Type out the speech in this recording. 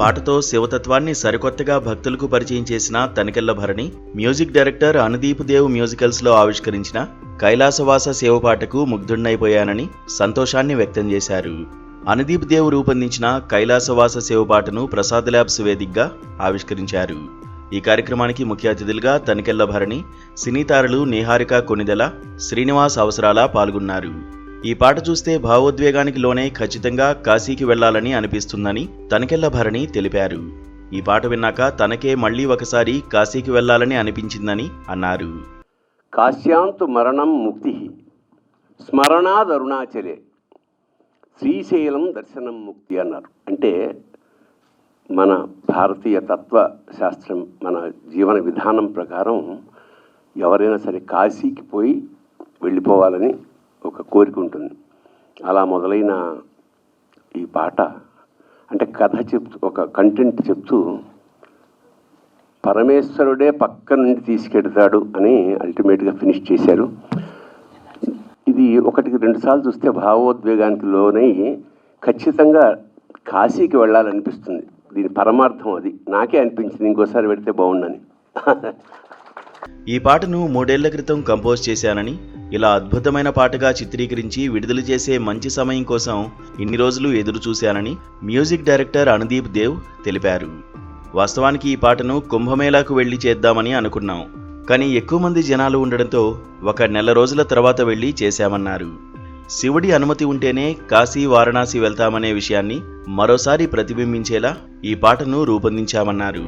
పాటతో శివతత్వాన్ని సరికొత్తగా భక్తులకు పరిచయం చేసిన తనికెళ్ల భరణి, మ్యూజిక్ డైరెక్టర్ అనుదీప్ దేవ్ మ్యూజికల్స్లో ఆవిష్కరించిన కైలాసవాస శివపాటకు ముగ్ధుడినైపోయానని సంతోషాన్ని వ్యక్తం చేశారు. అనుదీప్ దేవ్ రూపొందించిన కైలాసవాస శివపాటను ప్రసాద్ ల్యాబ్స్ వేదికగా ఆవిష్కరించారు. ఈ కార్యక్రమానికి ముఖ్య అతిథులుగా తనికెళ్ల భరణి, సినీ తారలు నిహారిక కొనిదెల, శ్రీనివాస్ అవసరాల పాల్గొన్నారు. ఈ పాట చూస్తే భావోద్వేగానికి లోనే ఖచ్చితంగా కాశీకి వెళ్లాలని అనిపిస్తుందని తనికెళ్ల భరణి తెలిపారు. ఈ పాట విన్నాక తనకే మళ్లీ ఒకసారి కాశీకి వెళ్లాలని అనిపించిందని అన్నారు. కాశ్యాంతు మరణం ముక్తి స్మరణాదరుణాచలే శ్రీశైలం దర్శనం ముక్తి అన్నారు. అంటే మన భారతీయ తత్వశాస్త్రం, మన జీవన విధానం ప్రకారం ఎవరైనా సరే కాశీకి పోయి వెళ్ళిపోవాలని ఒక కోరిక ఉంటుంది. అలా మొదలైన ఈ పాట అంటే కథ చెప్తూ, ఒక కంటెంట్ చెప్తూ పరమేశ్వరుడే పక్క నుండి తీసుకెడతాడు అని అల్టిమేట్గా ఫినిష్ చేశారు. ఇది ఒకటికి రెండు సార్లు చూస్తే భావోద్వేగానికి లోనై ఖచ్చితంగా కాశీకి వెళ్ళాలనిపిస్తుంది. దీని పరమార్థం అది నాకే అనిపించింది, ఇంకోసారి పెడితే బాగుండని. ఈ పాటను 3 ఏళ్ల క్రితం కంపోజ్ చేశానని, ఇలా అద్భుతమైన పాటగా చిత్రీకరించి విడుదల చేసే మంచి సమయం కోసం ఇన్ని రోజులు ఎదురు చూశానని మ్యూజిక్ డైరెక్టర్ అనుదీప్ దేవ్ తెలిపారు. వాస్తవానికి ఈ పాటను కుంభమేళాకు వెళ్లి చేద్దామని అనుకున్నాం, కానీ ఎక్కువ మంది జనాలు ఉండడంతో 1 నెల రోజుల తర్వాత వెళ్లి చేశామన్నారు. శివుడి అనుమతి ఉంటేనే కాశీ, వారణాసి వెళ్తామనే విషయాన్ని మరోసారి ప్రతిబింబించేలా ఈ పాటను రూపొందించామన్నారు.